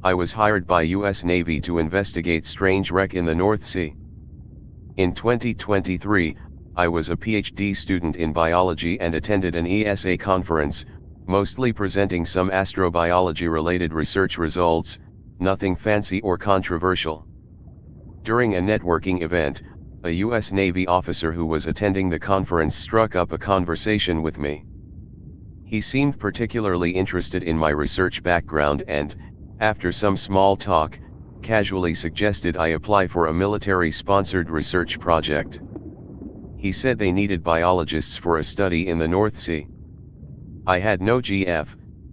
I was hired by US Navy to investigate strange wreck in the North Sea. In 2023, I was a PhD student in biology and attended an ESA conference, mostly presenting some astrobiology-related research results, nothing fancy or controversial. During a networking event, a US Navy officer who was attending the conference struck up a conversation with me. He seemed particularly interested in my research background and, after some small talk, casually suggested I apply for a military-sponsored research project. He said they needed biologists for a study in the North Sea. I had no GF,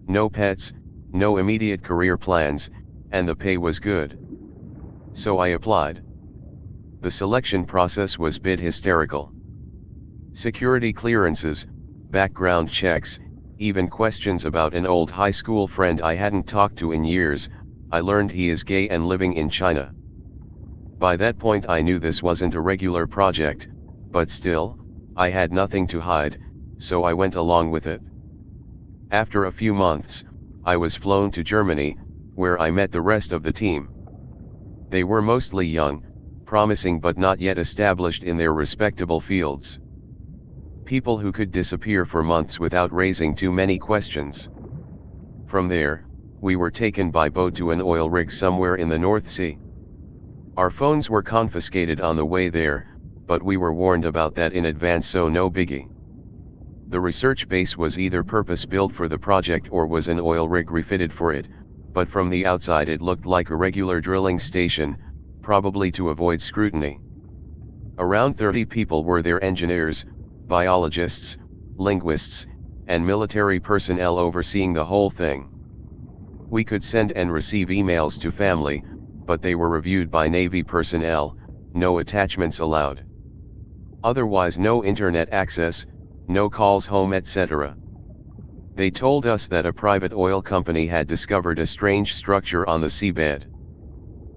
no pets, no immediate career plans, and the pay was good. So I applied. The selection process was a bit hysterical. Security clearances, background checks, even questions about an old high school friend I hadn't talked to in years. I learned he is gay and living in China. By that point I knew this wasn't a regular project, but still, I had nothing to hide, so I went along with it. After a few months, I was flown to Germany, where I met the rest of the team. They were mostly young, promising but not yet established in their respectable fields. People who could disappear for months without raising too many questions. From there, we were taken by boat to an oil rig somewhere in the North Sea. Our phones were confiscated on the way there, but we were warned about that in advance, so no biggie. The research base was either purpose-built for the project or was an oil rig refitted for it, but from the outside it looked like a regular drilling station, probably to avoid scrutiny. Around 30 people were there: engineers, biologists, linguists, and military personnel overseeing the whole thing. We could send and receive emails to family, but they were reviewed by Navy personnel, no attachments allowed. Otherwise no internet access, no calls home, etc. They told us that a private oil company had discovered a strange structure on the seabed.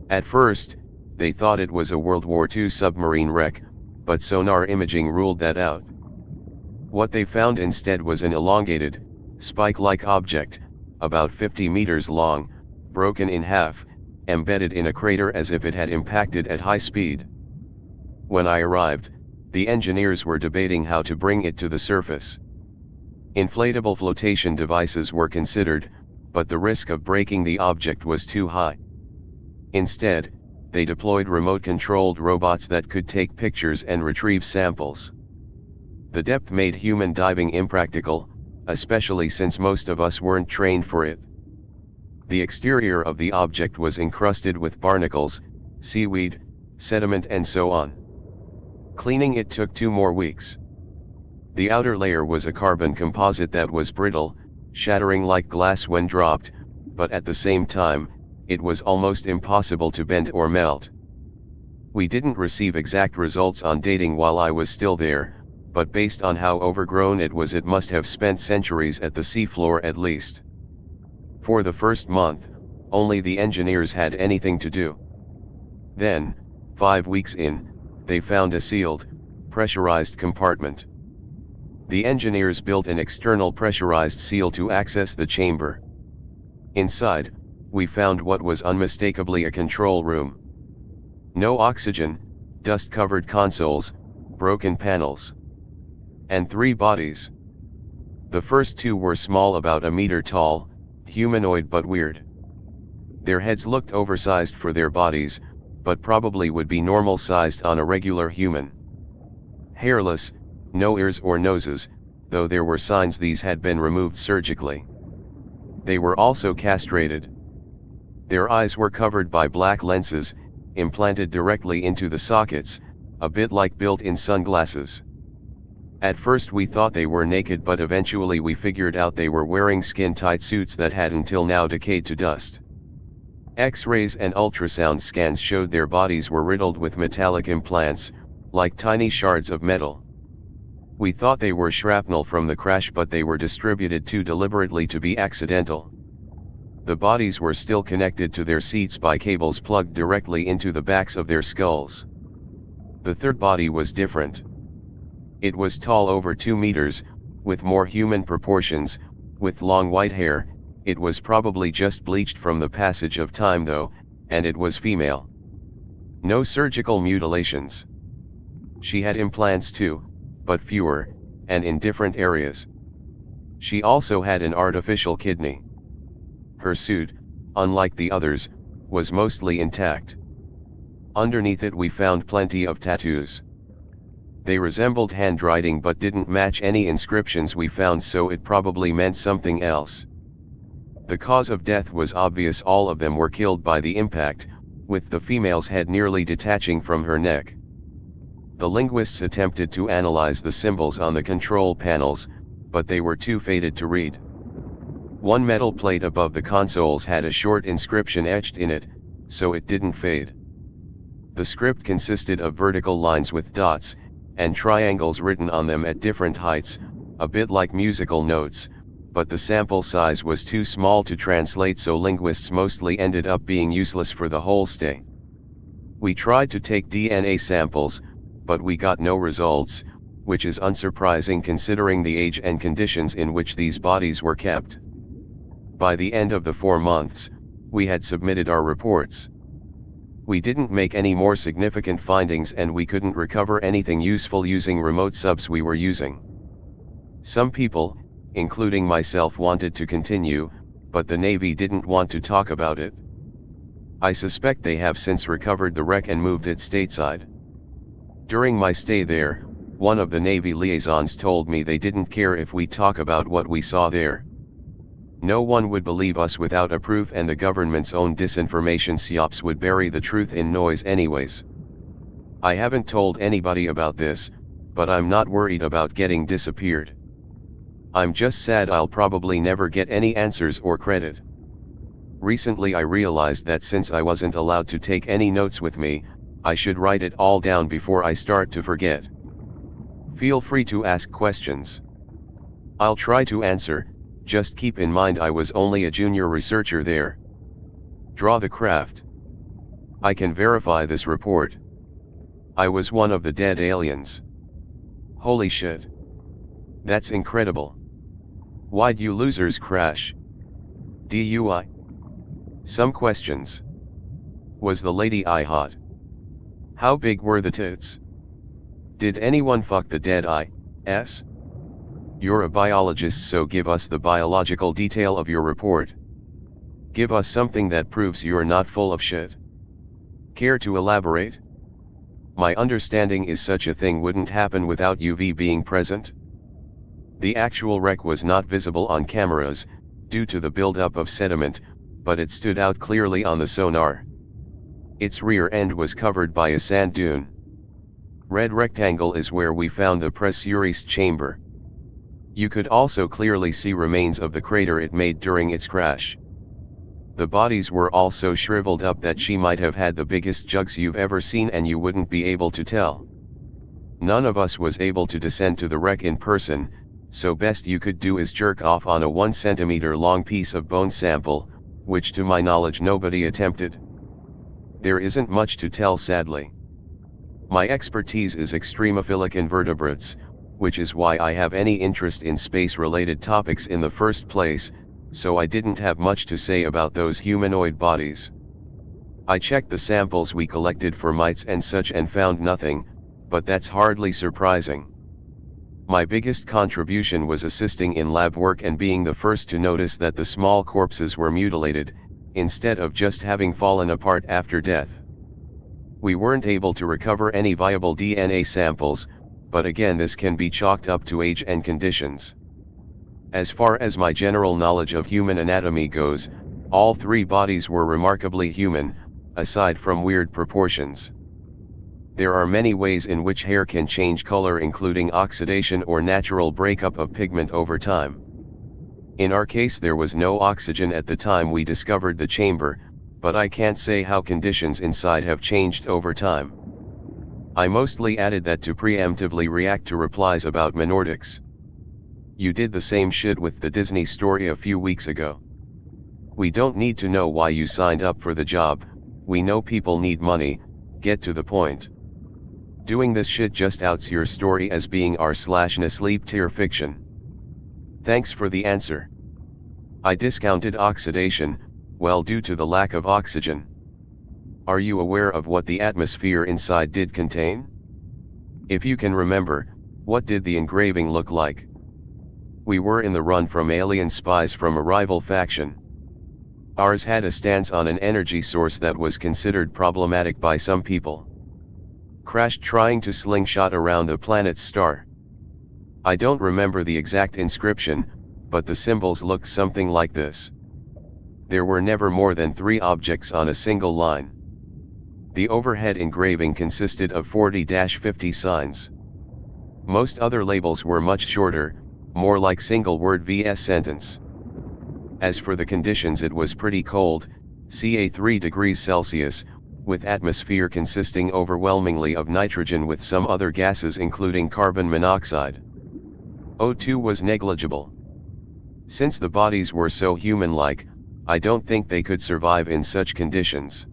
At first, they thought it was a World War II submarine wreck, but sonar imaging ruled that out. What they found instead was an elongated, spike-like object, about 50 meters long, broken in half, embedded in a crater as if it had impacted at high speed. When I arrived, the engineers were debating how to bring it to the surface. Inflatable flotation devices were considered, but the risk of breaking the object was too high. Instead, they deployed remote-controlled robots that could take pictures and retrieve samples. The depth made human diving impractical, especially since most of us weren't trained for it. The exterior of the object was encrusted with barnacles, seaweed, sediment and so on. Cleaning it took 2 more weeks. The outer layer was a carbon composite that was brittle, shattering like glass when dropped, but at the same time, it was almost impossible to bend or melt. We didn't receive exact results on dating while I was still there, but based on how overgrown it was, it must have spent centuries at the seafloor at least. For the first month, only the engineers had anything to do. Then, 5 weeks in, they found a sealed, pressurized compartment. The engineers built an external pressurized seal to access the chamber. Inside, we found what was unmistakably a control room. No oxygen, dust-covered consoles, broken panels. And 3 bodies. The first 2 were small, about a meter tall, humanoid but weird. Their heads looked oversized for their bodies, but probably would be normal-sized on a regular human. Hairless, no ears or noses, though there were signs these had been removed surgically. They were also castrated. Their eyes were covered by black lenses, implanted directly into the sockets, a bit like built-in sunglasses. At first we thought they were naked, but eventually we figured out they were wearing skin-tight suits that had until now decayed to dust. X-rays and ultrasound scans showed their bodies were riddled with metallic implants, like tiny shards of metal. We thought they were shrapnel from the crash, but they were distributed too deliberately to be accidental. The bodies were still connected to their seats by cables plugged directly into the backs of their skulls. The third body was different. It was tall, over 2 meters, with more human proportions, with long white hair. It was probably just bleached from the passage of time though, and it was female. No surgical mutilations. She had implants too, but fewer, and in different areas. She also had an artificial kidney. Her suit, unlike the others, was mostly intact. Underneath it we found plenty of tattoos. They resembled handwriting but didn't match any inscriptions we found, so it probably meant something else. The cause of death was obvious. All of them were killed by the impact, with the female's head nearly detaching from her neck. The linguists attempted to analyze the symbols on the control panels, but they were too faded to read. One metal plate above the consoles had a short inscription etched in it, so it didn't fade. The script consisted of vertical lines with dots, and triangles written on them at different heights, a bit like musical notes, but the sample size was too small to translate, so linguists mostly ended up being useless for the whole stay. We tried to take DNA samples, but we got no results, which is unsurprising considering the age and conditions in which these bodies were kept. By the end of the 4 months, we had submitted our reports. We didn't make any more significant findings, and we couldn't recover anything useful using remote subs we were using. Some people, including myself, wanted to continue, but the Navy didn't want to talk about it. I suspect they have since recovered the wreck and moved it stateside. During my stay there, one of the Navy liaisons told me they didn't care if we talk about what we saw there. No one would believe us without a proof, and the government's own disinformation psyops would bury the truth in noise anyways. I haven't told anybody about this, but I'm not worried about getting disappeared. I'm just sad I'll probably never get any answers or credit. Recently I realized that since I wasn't allowed to take any notes with me, I should write it all down before I start to forget. Feel free to ask questions. I'll try to answer. Just keep in mind I was only a junior researcher there. Draw the craft. I can verify this report. I was one of the dead aliens. Holy shit. That's incredible. Why'd you losers crash? DUI? Some questions. Was the lady eye hot? How big were the tits? Did anyone fuck the dead eyes? You're a biologist, so give us the biological detail of your report. Give us something that proves you're not full of shit. Care to elaborate? My understanding is such a thing wouldn't happen without UV being present. The actual wreck was not visible on cameras, due to the buildup of sediment, but it stood out clearly on the sonar. Its rear end was covered by a sand dune. Red rectangle is where we found the pressurized chamber. You could also clearly see remains of the crater it made during its crash. The bodies were all so shriveled up that she might have had the biggest jugs you've ever seen and you wouldn't be able to tell. None of us was able to descend to the wreck in person, so best you could do is jerk off on a 1 centimeter long piece of bone sample, which to my knowledge nobody attempted. There isn't much to tell, sadly. My expertise is extremophilic invertebrates, which is why I have any interest in space-related topics in the first place, so I didn't have much to say about those humanoid bodies. I checked the samples we collected for mites and such and found nothing, but that's hardly surprising. My biggest contribution was assisting in lab work and being the first to notice that the small corpses were mutilated, instead of just having fallen apart after death. We weren't able to recover any viable DNA samples, but again this can be chalked up to age and conditions. As far as my general knowledge of human anatomy goes, all 3 bodies were remarkably human, aside from weird proportions. There are many ways in which hair can change color, including oxidation or natural breakup of pigment over time. In our case there was no oxygen at the time we discovered the chamber, but I can't say how conditions inside have changed over time. I mostly added that to preemptively react to replies about Menordics. You did the same shit with the Disney story a few weeks ago. We don't need to know why you signed up for the job, we know people need money, get to the point. Doing this shit just outs your story as being r/sleep tier fiction. Thanks for the answer. I discounted oxidation, well, due to the lack of oxygen. Are you aware of what the atmosphere inside did contain? If you can remember, what did the engraving look like? We were in the run from alien spies from a rival faction. Ours had a stance on an energy source that was considered problematic by some people. Crashed trying to slingshot around the planet's star. I don't remember the exact inscription, but the symbols looked something like this. There were never more than 3 objects on a single line. The overhead engraving consisted of 40-50 signs. Most other labels were much shorter, more like single-word vs sentence. As for the conditions, it was pretty cold, ca 3 degrees Celsius, with atmosphere consisting overwhelmingly of nitrogen with some other gases including carbon monoxide. O2 was negligible. Since the bodies were so human-like, I don't think they could survive in such conditions.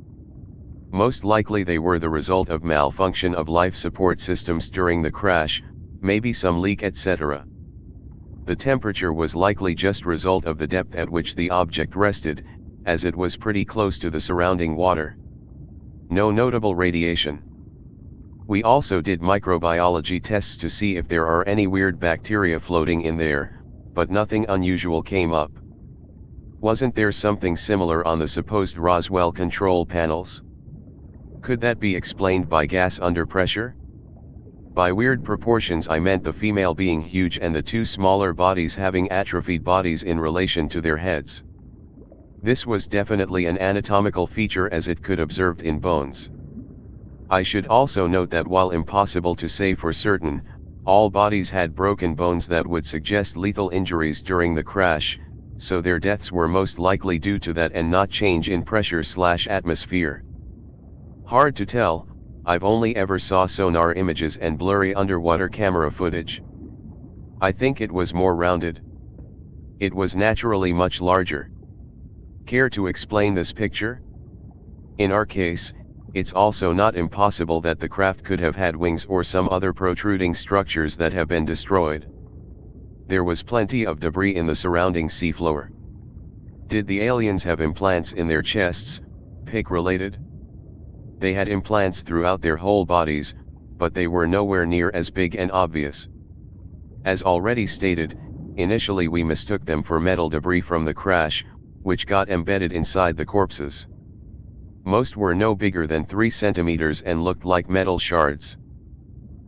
Most likely they were the result of malfunction of life support systems during the crash, maybe some leak, etc. The temperature was likely just result of the depth at which the object rested, as it was pretty close to the surrounding water. No notable radiation. We also did microbiology tests to see if there are any weird bacteria floating in there, but nothing unusual came up. Wasn't there something similar on the supposed Roswell control panels? Could that be explained by gas under pressure? By weird proportions I meant the female being huge and the 2 smaller bodies having atrophied bodies in relation to their heads. This was definitely an anatomical feature as it could observed in bones. I should also note that while impossible to say for certain, all bodies had broken bones that would suggest lethal injuries during the crash, so their deaths were most likely due to that and not change in pressure/atmosphere. Hard to tell, I've only ever saw sonar images and blurry underwater camera footage. I think it was more rounded. It was naturally much larger. Care to explain this picture? In our case, it's also not impossible that the craft could have had wings or some other protruding structures that have been destroyed. There was plenty of debris in the surrounding seafloor. Did the aliens have implants in their chests, PIC-related? They had implants throughout their whole bodies, but they were nowhere near as big and obvious. As already stated, initially we mistook them for metal debris from the crash, which got embedded inside the corpses. Most were no bigger than 3 centimeters and looked like metal shards.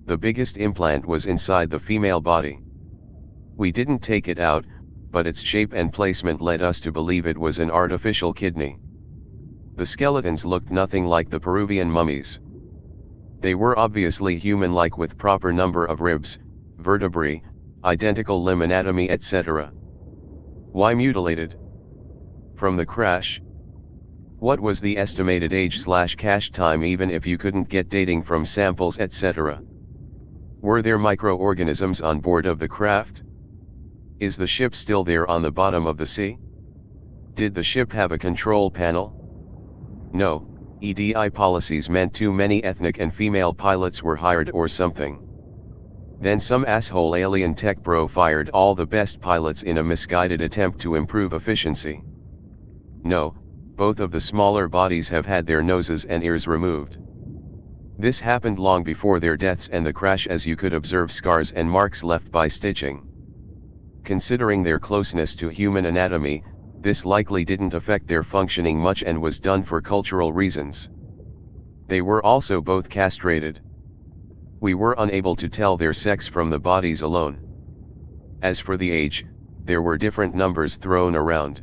The biggest implant was inside the female body. We didn't take it out, but its shape and placement led us to believe it was an artificial kidney. The skeletons looked nothing like the Peruvian mummies. They were obviously human-like with proper number of ribs, vertebrae, identical limb anatomy, etc. Why mutilated? From the crash? What was the estimated age/cache time even if you couldn't get dating from samples, etc.? Were there microorganisms on board of the craft? Is the ship still there on the bottom of the sea? Did the ship have a control panel? No, EDI policies meant too many ethnic and female pilots were hired or something. Then some asshole alien tech bro fired all the best pilots in a misguided attempt to improve efficiency. No, both of the smaller bodies have had their noses and ears removed. This happened long before their deaths and the crash, as you could observe scars and marks left by stitching. Considering their closeness to human anatomy, this likely didn't affect their functioning much and was done for cultural reasons. They were also both castrated. We were unable to tell their sex from the bodies alone. As for the age, there were different numbers thrown around.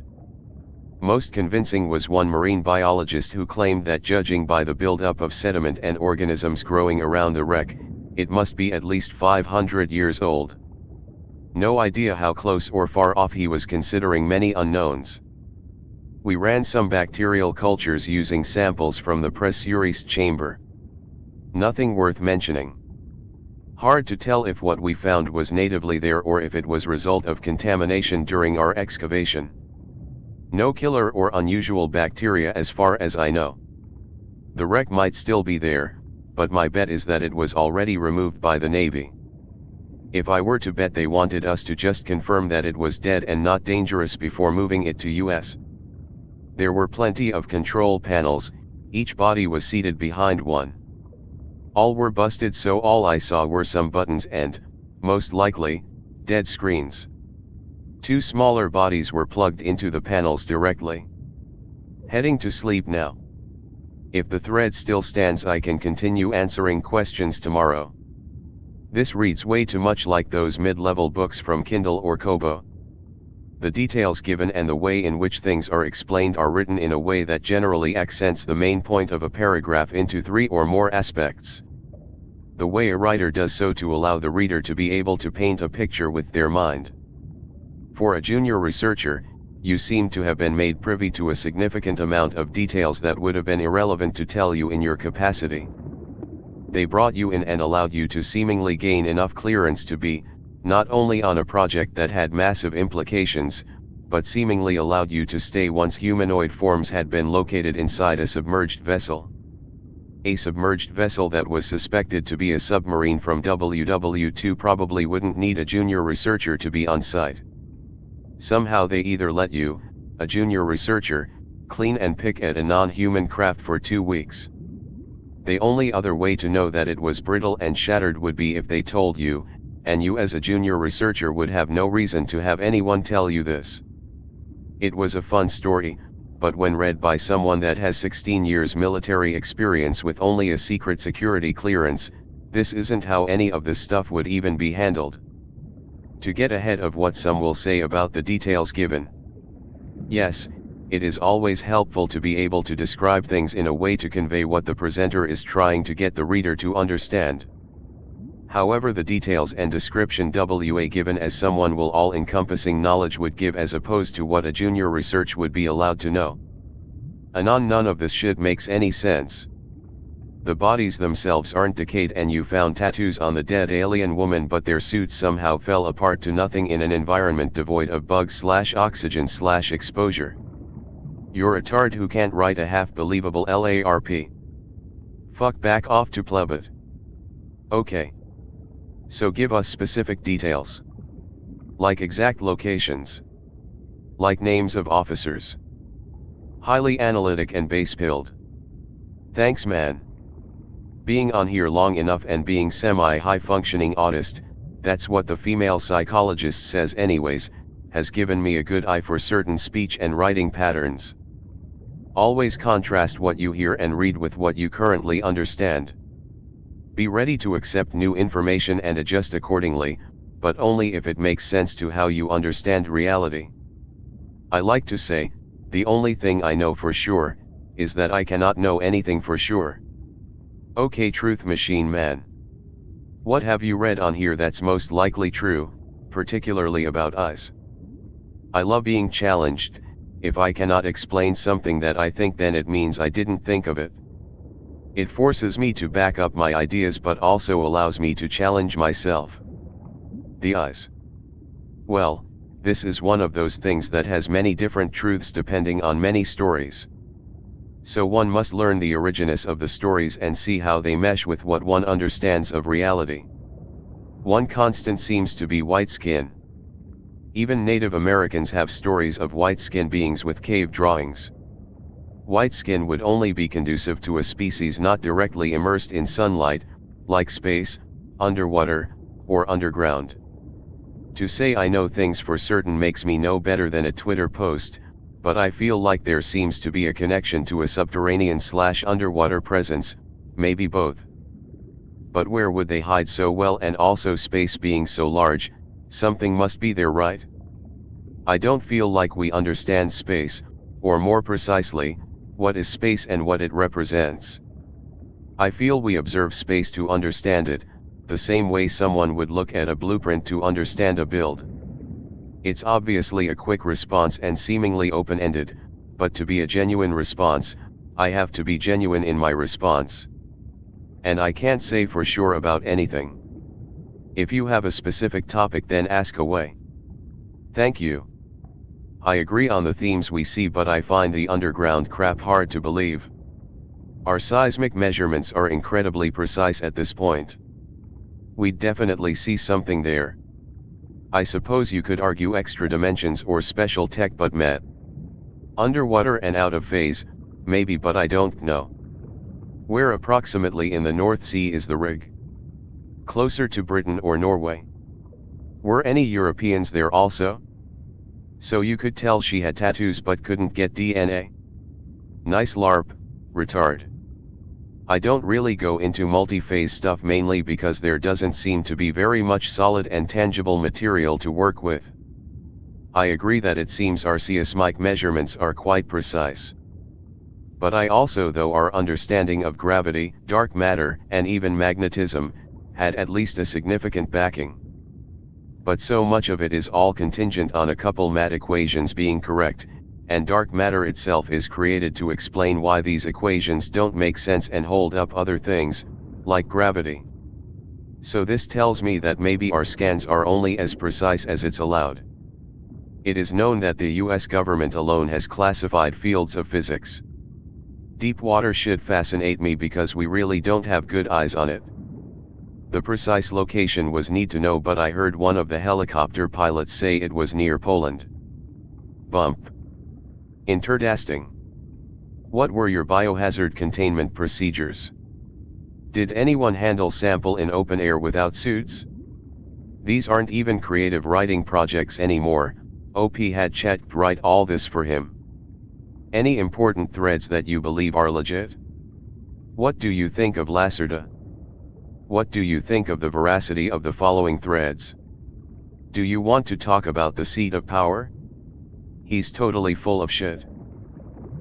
Most convincing was one marine biologist who claimed that judging by the buildup of sediment and organisms growing around the wreck, it must be at least 500 years old. No idea how close or far off he was, considering many unknowns. We ran some bacterial cultures using samples from the pressurized chamber. Nothing worth mentioning. Hard to tell if what we found was natively there or if it was result of contamination during our excavation. No killer or unusual bacteria as far as I know. The wreck might still be there, but my bet is that it was already removed by the Navy. If I were to bet, they wanted us to just confirm that it was dead and not dangerous before moving it to US. There were plenty of control panels, each body was seated behind one. All were busted, so all I saw were some buttons and, most likely, dead screens. 2 smaller bodies were plugged into the panels directly. Heading to sleep now. If the thread still stands, I can continue answering questions tomorrow. This reads way too much like those mid-level books from Kindle or Kobo. The details given and the way in which things are explained are written in a way that generally accents the main point of a paragraph into 3 or more aspects. The way a writer does so to allow the reader to be able to paint a picture with their mind. For a junior researcher, you seem to have been made privy to a significant amount of details that would have been irrelevant to tell you in your capacity. They brought you in and allowed you to seemingly gain enough clearance to be, not only on a project that had massive implications, but seemingly allowed you to stay once humanoid forms had been located inside a submerged vessel. A submerged vessel that was suspected to be a submarine from WW2 probably wouldn't need a junior researcher to be on site. Somehow they either let you, a junior researcher, clean and pick at a non-human craft for 2 weeks. The only other way to know that it was brittle and shattered would be if they told you, and you as a junior researcher would have no reason to have anyone tell you this. It was a fun story, but when read by someone that has 16 years military experience with only a secret security clearance, this isn't how any of this stuff would even be handled. To get ahead of what some will say about the details given. Yes, it is always helpful to be able to describe things in a way to convey what the presenter is trying to get the reader to understand. However, the details and description were given as someone will all-encompassing knowledge would give, as opposed to what a junior research would be allowed to know. Anon, none of this shit makes any sense. The bodies themselves aren't decayed and you found tattoos on the dead alien woman, but their suits somehow fell apart to nothing in an environment devoid of bugs/oxygen/exposure. You're a tard who can't write a half-believable LARP. Fuck, back off to plebit. Okay. So give us specific details. Like exact locations. Like names of officers. Highly analytic and base-pilled. Thanks, man. Being on here long enough and being semi-high-functioning autist, that's what the female psychologist says anyways, has given me a good eye for certain speech and writing patterns. Always contrast what you hear and read with what you currently understand. Be ready to accept new information and adjust accordingly, but only if it makes sense to how you understand reality. I like to say, the only thing I know for sure, is that I cannot know anything for sure. Okay, Truth Machine Man. What have you read on here that's most likely true, particularly about us? I love being challenged. If I cannot explain something that I think, then it means I didn't think of it. It forces me to back up my ideas but also allows me to challenge myself. The us. Well, this is one of those things that has many different truths depending on many stories. So one must learn the originus of the stories and see how they mesh with what one understands of reality. One constant seems to be white skin. Even Native Americans have stories of white skin beings with cave drawings. White skin would only be conducive to a species not directly immersed in sunlight, like space, underwater, or underground. To say I know things for certain makes me no better than a Twitter post, but I feel like there seems to be a connection to a subterranean/underwater presence, maybe both. But where would they hide so well, and also space being so large, something must be there, right? I don't feel like we understand space, or more precisely, what is space and what it represents. I feel we observe space to understand it, the same way someone would look at a blueprint to understand a build. It's obviously a quick response and seemingly open-ended, but to be a genuine response, I have to be genuine in my response. And I can't say for sure about anything. If you have a specific topic, then ask away. Thank you. I agree on the themes we see, but I find the underground crap hard to believe. Our seismic measurements are incredibly precise at this point. we'd definitely see something there. I suppose you could argue extra dimensions or special tech, but meh. Underwater and out of phase, maybe, but I don't know. Where approximately in the North Sea is the rig? Closer to Britain or Norway? Were any Europeans there also? So you could tell she had tattoos but couldn't get DNA? Nice LARP, retard. I don't really go into multi-phase stuff mainly because there doesn't seem to be very much solid and tangible material to work with. I agree that it seems our seismic measurements are quite precise. But I also, though our understanding of gravity, dark matter, and even magnetism, had at least a significant backing. But so much of it is all contingent on a couple math equations being correct, and dark matter itself is created to explain why these equations don't make sense and hold up other things, like gravity. So this tells me that maybe our scans are only as precise as it's allowed. It is known that the US government alone has classified fields of physics. Deep water should fascinate me because we really don't have good eyes on it. The precise location was neat to know, but I heard one of the helicopter pilots say it was near Poland. Bump. Interesting. What were your biohazard containment procedures? Did anyone handle sample in open air without suits? These aren't even creative writing projects anymore. OP had Chet write all this for him. Any important threads that you believe are legit? What do you think of Lacerda? What do you think of the veracity of the following threads? Do you want to talk about the seat of power? He's totally full of shit.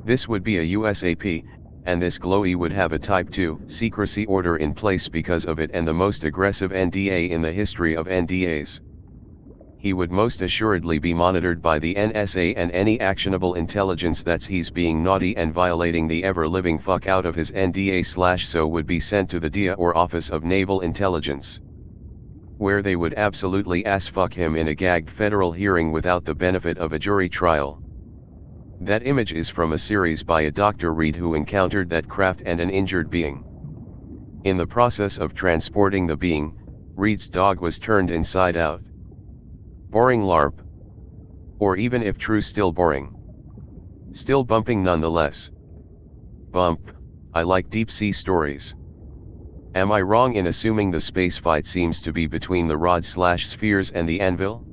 This would be a USAP, and this glowy would have a Type 2 secrecy order in place because of it, and the most aggressive NDA in the history of NDAs. He would most assuredly be monitored by the NSA, and any actionable intelligence that's he's being naughty and violating the ever-living fuck out of his NDA/so would be sent to the DIA or Office of Naval Intelligence, where they would absolutely ass-fuck him in a gagged federal hearing without the benefit of a jury trial. That image is from a series by a Dr. Reed who encountered that craft and an injured being. In the process of transporting the being, Reed's dog was turned inside out. Boring LARP. Or even if true, still boring. Still bumping nonetheless. Bump, I like deep sea stories. Am I wrong in assuming the space fight seems to be between the rod/spheres and the anvil?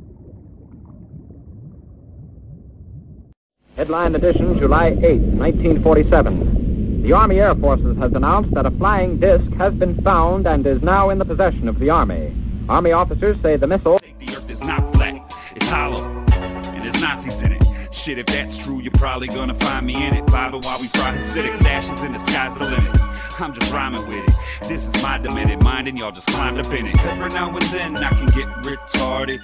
Headline edition, July 8, 1947. The Army Air Forces has announced that a flying disc has been found and is now in the possession of the Army. Army officers say the missile... The earth is not flat, it's hollow, and there's Nazis in it. Shit, if that's true, you're probably gonna find me in it. Vibing while we fry Hasidics, ashes in the sky's the limit. I'm just rhyming with it. This is my demented mind, and y'all just climbed up in it. Every now and then I can get retarded.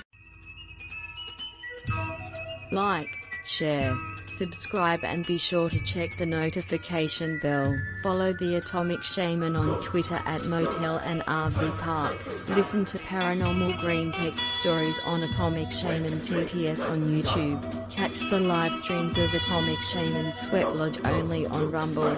Like, share, subscribe, and be sure to check the notification bell. Follow the Atomic Shaman on Twitter at Motel and RV Park. Listen to Paranormal Green Text Stories on Atomic Shaman TTS on YouTube. Catch the live streams of Atomic Shaman Sweat Lodge only on Rumble.